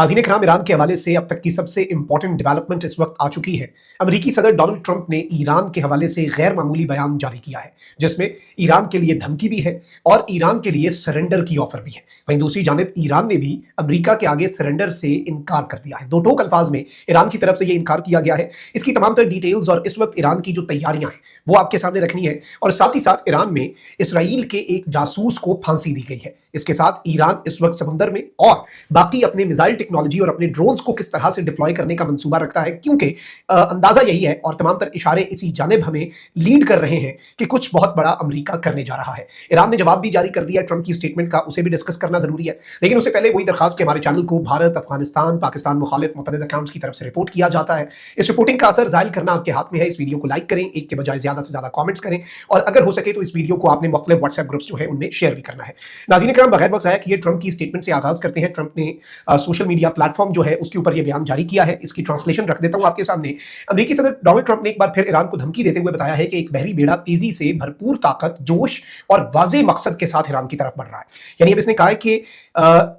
नाज़रीन इकराम, ईरान के हवाले से अब तक की सबसे इंपॉर्टेंट डेवलपमेंट इस वक्त आ चुकी है। अमेरिकी सदर डोनाल्ड ट्रंप ने ईरान के हवाले से गैर मामूली बयान जारी किया है, जिसमें ईरान के लिए धमकी भी है और ईरान के लिए सरेंडर की ऑफर भी है। वहीं दूसरी जानिब ईरान ने भी अमेरिका के आगे सरेंडर से इनकार कर दिया है। दो टोक अल्फाज में ईरान की तरफ से यह इनकार किया गया है। इसकी तमाम तर डिटेल्स और इस वक्त ईरान की जो तैयारियां हैं वो आपके सामने रखनी है, और साथ ही साथ ईरान में इसराइल के एक जासूस को फांसी दी गई है। इसके साथ ईरान इस वक्त समुद्र में और बाकी अपने मिसाइल टेक्नोलॉजी और अपने ड्रोन्स को किस तरह से डिप्लॉय करने का मंसूबा रखता है, क्योंकि अंदाजा यही है और तमाम तर इशारे इसी जानिब हमें लीड कर रहे हैं कि कुछ बहुत बड़ा अमेरिका करने जा रहा है। ईरान ने जवाब भी जारी कर दिया ट्रंप की स्टेटमेंट का, उसे भी डिस्कस करना जरूरी है। लेकिन उससे पहले वही दरखास्त के हमारे चैनल को भारत, अफगानिस्तान, पाकिस्तान मुखालिफ मुतअद्दिद अकाउंट्स की तरफ से रिपोर्ट किया जाता है। इस रिपोर्टिंग का असर जाहिर करना आपके हाथ में है। इस वीडियो को लाइक करें, एक के बजाय ज्यादा से ज्यादा कॉमेंट्स करें, और अगर हो सके तो इस वीडियो को आपने मुख्तलिफ व्हाट्सएप ग्रुप्स जो है उनमें शेयर भी करना है। नाज़रीन इकराम, बगैर वक्त आया कि ये ट्रंप की स्टेटमेंट से आगाज करते हैं। ट्रंप ने सोशल मीडिया प्लेटफॉर्म जो है उसके ऊपर यह बयान जारी किया है। इसकी ट्रांसलेशन रख देता हूं आपके सामने। अमेरिकी सदर डोनाल्ड ट्रंप ने एक बार फिर ईरान को धमकी देते हुए बताया है कि एक बहरी बेड़ा तेजी से भरपूर ताकत, जोश और वाज़ेह मकसद के साथ ईरान की तरफ बढ़ रहा है। यानी अब इसने कहा है कि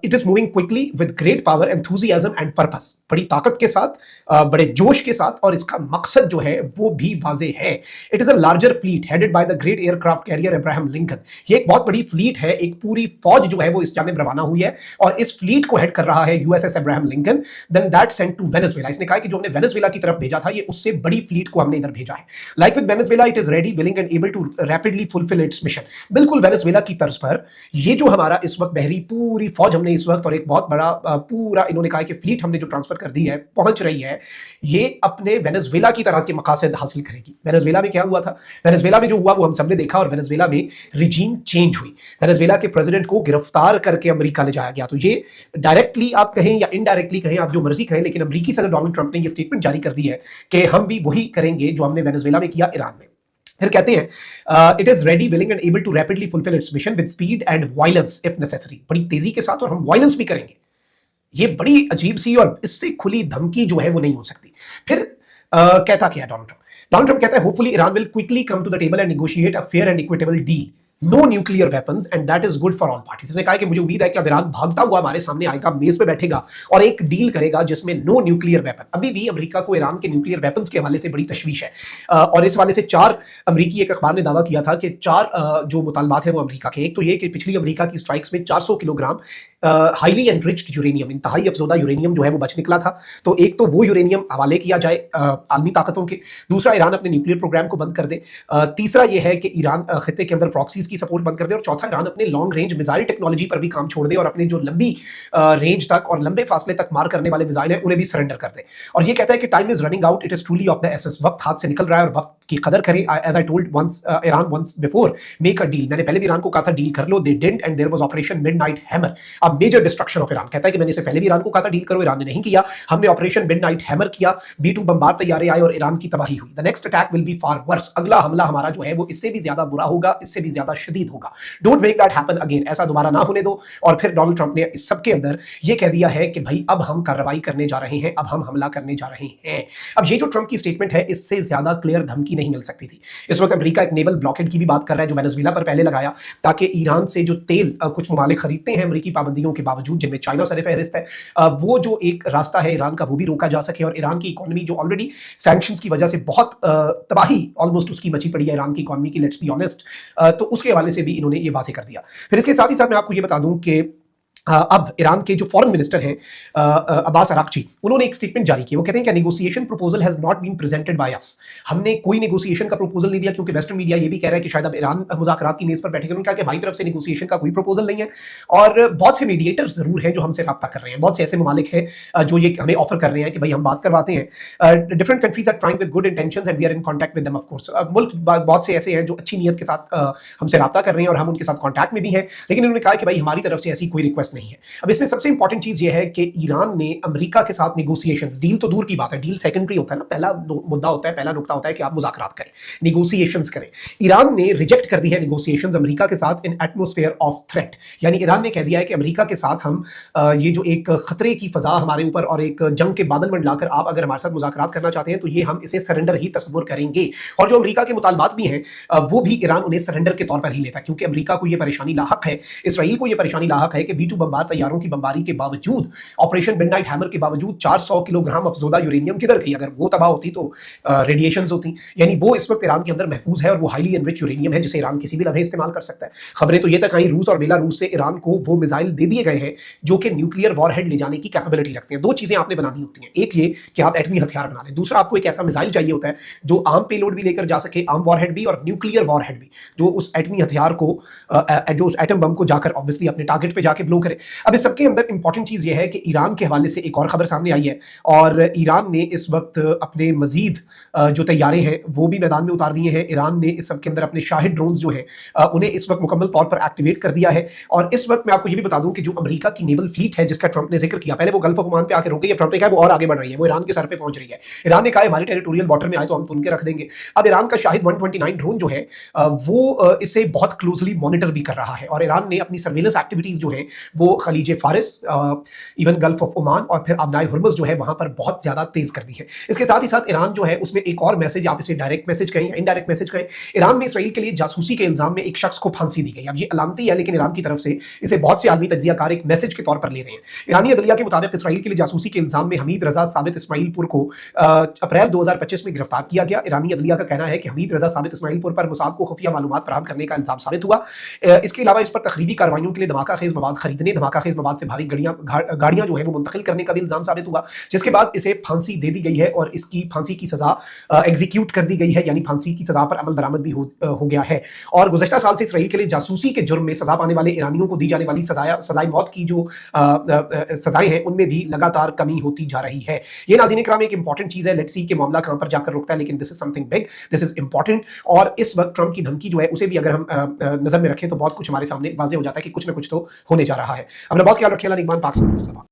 it is moving quickly with great power, enthusiasm and purpose. बड़ी ताकत के साथ, बड़े जोश के साथ, और इसका मकसद जो है वो भी वाज़ेह है। It is a larger fleet headed by the great aircraft carrier Abraham Lincoln. ये एक बहुत बड़ी फ्लीट है, एक पूरी फौज जो है वो इस जानिब रवाना हुई है, और इस फ्लीट को हेड कर रहा है USS Abraham Lincoln. Then that sent to Venezuela. इसने कहा कि जो हमने वेनेजुएला की तरफ भेजा था, ये उससे बड़ी फ्लीट को हमने इधर भेजा है। Like with Venezuela, it is ready, willing and able to rapidly fulfil its mission. बिल्कुल वेनेजुएला की तर्ज पर ये जो हमारा इस वक्त बहरी पूरी फौज हमने इस वक्त, और एक बहुत बड़ा पूरा इन्होंने कहा कि फ्लीट हमने जो ट्रांसफर कर दी है, पहुंच रही है, ये अपने वेनेजुएला की तरह के मकासद हासिल करेगी। वेनेजुएला में क्या हुआ था? वेनेजुएला में जो हुआ वो हम सबने देखा, और वेनेजुएला में रिजीम चेंज हुई। वेनेजुएला के प्रेसिडेंट को गिरफ्तार करके अमेरिका ले जाया गया। तो ये डायरेक्टली आप कहें या इनडायरेक्टली कहें, आप जो मर्जी कहें, लेकिन अमेरिकी सदर डोनाल्ड ट्रंप ने ये स्टेटमेंट जारी कर दी है कि हम भी वही करेंगे जो हमने वेनेजुएला में किया, ईरान में। फिर कहते हैं it is ready, willing and able to rapidly fulfil its mission with speed and violence if necessary. बड़ी तेजी के साथ, और हम वायलेंस भी करेंगे। ये बड़ी अजीब सी और इससे खुली धमकी जो है वो नहीं हो सकती। फिर कहता क्या डोनाल्ड ट्रंप? डोनाल्ड ट्रंप कहता है hopefully Iran will quickly come to the table and negotiate a fair and equitable deal, no nuclear weapons and that is good for all parties. इसने कहा कि मुझे उम्मीद है कि अब ईरान भागता हुआ हमारे सामने आएगा, मेज पे बैठेगा और एक डील करेगा जिसमें नो न्यूक्लियर वेपन। अभी भी अमेरिका को ईरान के न्यूक्लियर वेपन्स के हवाले से बड़ी तशवीश है, और इस हवाले से चार अमेरिकी एक अखबार ने दावा किया था कि चार जो मुतालबात है वो अमेरिका के। एक तो ये कि पिछली अमेरिका की स्ट्राइक्स में 400 किलोग्राम हाईली एनरिच्ड यूरेनियम, इंतहाई अफजोदा यूरेनियम जो है वो बच निकला था। तो एक तो वो यूरेनियम हवाले किया जाए आलमी ताकतों के। दूसरा, ईरान अपने न्यूक्लियर प्रोग्राम को बंद कर दे। तीसरा ये है कि ईरान खित्ते के अंदर प्रॉक्सीज की सपोर्ट बंद कर दे। और चौथा, ईरान अपने लॉन्ग रेंज मिसाइल टेक्नोलॉजी पर भी काम छोड़ दे और अपने जो लंबी रेंज तक और लंबे फासले तक मार करने वाले मिसाइल हैं उन्हें भी सरेंडर कर दे। और ये कहता है कि time is running out, it is truly of the essence. वक्त हाथ से निकल रहा है और वक्त की कदर करें। As I told once Iran once before, make a deal. मैंने पहले भी ईरान को कहा था डील कर लो, they didn't, and there was Operation Midnight Hammer, a major destruction of Iran. कहता है कि मैंने इससे पहले भी ईरान को कहा था डील करो, ईरान ने नहीं किया। हमने ऑपरेशन मिडनाइट हैमर किया, B-2 बमबार तैयारे आए और ईरान की तबाही हुई। The next attack will be far worse. अगला हमला हमारा जो है वो इससे भी ज्यादा बुरा होगा, इससे भी ज्यादा शदीद होगा। Don't make that happen again, ऐसा दोबारा ना होने दो। और फिर डोनाल्ड ट्रंप ने इस सब के अंदर ये कह दिया है कि भाई अब हम कार्रवाई करने जा रहे हैं, अब हम हमला करने जा रहे हैं। अब ये जो ट्रंप की स्टेटमेंट है, इससे ज्यादा क्लियर धमकी नहीं मिल सकती थी। इस वक्त अमेरिका एक नेवल ब्लॉकेड की भी बात कर रहा है, जो वेनेजुएला पर पहले लगाया, ताकि ईरान से जो तेल कुछ ममालिक खरीदते हैं अमेरिकी पाबंदियों के बावजूद, जिनमें चाइना सर फहरिस्त है, वो जो एक रास्ता है ईरान का वो भी रोका जा सके। और ईरान की इकोनॉमी जो ऑलरेडी सैंक्शंस की वजह से बहुत तबाही ऑलमोस्ट उसकी मची पड़ी है ईरान की इकोनॉमी की, लेट्स बी ऑनेस्ट, तो उसके हवाले से भी इन्होंने ये वाजे कर दिया। फिर इसके साथ ही साथ मैं आपको ये बता दूं कि अब ईरान के जो फॉरेन मिनिस्टर हैं अब्बास अराक्ची, उन्होंने एक स्टेटमेंट जारी की। वो कहते हैं कि negotiation proposal has not been presented by us. हमने कोई नेगोशिएशन का प्रपोजल नहीं दिया, क्योंकि वेस्टर्न मीडिया ये भी कह रहा है कि शायद अब ईरान मुज़ाकरात की मेज पर बैठेगा। उन्होंने कहा कि हमारी तरफ से नेगोशिएशन का कोई प्रपोजल नहीं है, और बहुत से मीडिएटर्स जरूर हैं जो हमसे रब्ता कर रहे हैं। बहुत से ऐसे ममालिक हैं जो ये हमें ऑफर कर रहे हैं कि भाई हम बात करवाते हैं। Different countries are trying with good intentions and we are in contact with them of course. मुल्क बहुत से ऐसे हैं जो अच्छी नीयत के साथ हमसे रब्ता कर रहे हैं और हम उनके साथ कॉन्टैक्ट में भी हैं, लेकिन उन्होंने कहा कि भाई हमारी तरफ से ऐसी कोई रिक्वेस्ट नहीं है। अब इसमें सबसे इंपॉर्टेंट चीज यह है कि ईरान ने अमेरिका के साथ नेगोशिएशंस, डील तो दूर की बात है, डील सेकेंडरी होता है ना, पहला मुद्दा होता है, पहला नुकता होता है कि आप मुज़ाकरात करें, नेगोशिएशंस करें। ईरान ने रिजेक्ट कर दी है नेगोशिएशंस अमेरिका के साथ इन एटमॉस्फेयर ऑफ थ्रेट। यानी ईरान ने कह दिया है कि अमेरिका के साथ हम ये जो एक खतरे की फजा हमारे ऊपर और एक जंग के बादल मंडलाकर आप अगर हमारे साथ मुज़ाकरात करना चाहते हैं तो ये हम इसे सरेंडर ही तस्वुर करेंगे। और जो अमेरिका के मुतालबात भी हैं वो भी ईरान उन्हें सरेंडर के तौर पर ही लेता है, क्योंकि अमेरिका को यह परेशानी लाहक है, इसराइल को यह परेशानी लाहक है कि B-2 बमबार तैयारों की बमबारी के बावजूद, ऑपरेशन मिडनाइट हैमर के बावजूद 400 किलोग्राम अफजोदा यूरेनियम किधर गई? अगर वो तबाह होती तो रेडिएशन होती, यानी वो इस वक्त ईरान के अंदर महफूज है और वो हाईली एनरिच यूरेनियम है जिसे ईरान किसी भी लम्हे इस्तेमाल कर सकता है। खबरें तो ये तक आई रूस और बेलारूस से ईरान को वो मिसाइल दे दिए गए हैं जो कि न्यूक्लियर वॉरहेड ले जाने की कैपेबिलिटी रखते हैं। दो चीजें आपने बनानी होती हैं, एक ये कि आप एटमी हथियार बना लें, दूसरा आपको एक ऐसा मिसाइल चाहिए होता है जो आर्म पेलोड भी लेकर जा सके, आर्म वॉरहेड भी और न्यूक्लियर वॉरहेड भी, जो उस एटमी हथियार को जो उस एटम बम को जाकर ऑब्वियसली अपने टारगेट पे जाके ब्लो करे। अब इस सबके अंदर इंपॉर्टेंट चीज ये है कि ईरान के हवाले से एक और खबर सामने आई है और ईरान ने इस वक्त अपने मजीद जो तैयारे हैं वो भी मैदान में उतार दिए हैं। ईरान ने इस सब के अंदर अपने शाहिद ड्रोन्स जो हैं उन्हें इस वक्त मुकम्मल तौर पर एक्टिवेट कर दिया है। और इस वक्त मैं आपको ये भी बता दूं कि जो अमेरिका की नेवल फ्लीट है जिसका ट्रंप ने जिक्र किया, पहले वो गल्फ ऑफ ओमान पे आके रुक गई है, ट्रंप ने कहा वो और आगे बढ़ रही है, वो ईरान के सर पे पहुंच रही है। ईरान ने कहा हमारे टेरिटोरियल वाटर में आए तो हम उनके रख देंगे। अब ईरान का शाहिद 129 ड्रोन जो है वो इसे बहुत क्लोजली मॉनिटर भी कर रहा है और ईरान ने अपनी सर्वेलेंस एक्टिविटीज जो है वो खलीज फारिस, इवन गल्फ ऑफ ओमान और फिर अबनाए हुर्मुज जो है वहां पर बहुत ज्यादा तेज कर दी है। इसके साथ ही साथ ईरान जो है उसमें एक और मैसेज, आप इसे डायरेक्ट मैसेज कहें या इनडायरेक्ट मैसेज कहें, ईरान में इसराइल के लिए जासूसी के इल्जाम में एक शख्स को फांसी दी गई। अब ये अलामती है लेकिन ईरान की तरफ से इसे बहुत से आलमी तज्जियाकार एक मैसेज के तौर पर ले रहे हैं। ईरानी अदलिया के मुताबिक इसराइल के लिए जासूसी के इल्जाम में हमीद रजा साबित इस्माइलपुर को अप्रैल 2025 में गिरफ्तार किया गया। ईरानी अदलिया का कहना है कि हमीद रजा साबित इस्माइलपुर पर मुसाद को खुफिया मालूमात फराहम करने का इल्जाम साबित हुआ। इसके अलावा इस पर तकरीबी कार्रवाइयों के लिए धमाका खेज मवाद खरीदने, धमाका खेज मवाद से भारी गाड़ियां जो है वो मुंतकिल करने का भी इल्जाम साबित हुआ, जिसके बाद इसे फांसी दे दी गई है और इसकी फांसी की सजा एग्जीक्यूट कर दी गई है, यानी फांसी की सजा पर अमल दरामद भी हो गया है। और गुज़श्ता साल से इसराइल के लिए जासूसी के जुर्म में सजा पाने वाले ईरानियों को दी जाने वाली सजाए मौत की जो सजाएं हैं उनमें भी लगातार कमी होती जा रही है। ये नाज़रीन इकराम एक इंपॉर्टेंट चीज़ है, लेट्स सी कि मामला कहां पर जाकर रुकता है, लेकिन this is something big, this is important. और इस वक्त ट्रंप की धमकी जो है उसे भी अगर हम नजर में रखें तो बहुत कुछ हमारे सामने वाज़ेह हो जाता है कि कुछ ना कुछ तो होने जा रहा है। अपना बहुत ख्याल रखिए। अल्लाह निगहबान, पाक सलामत।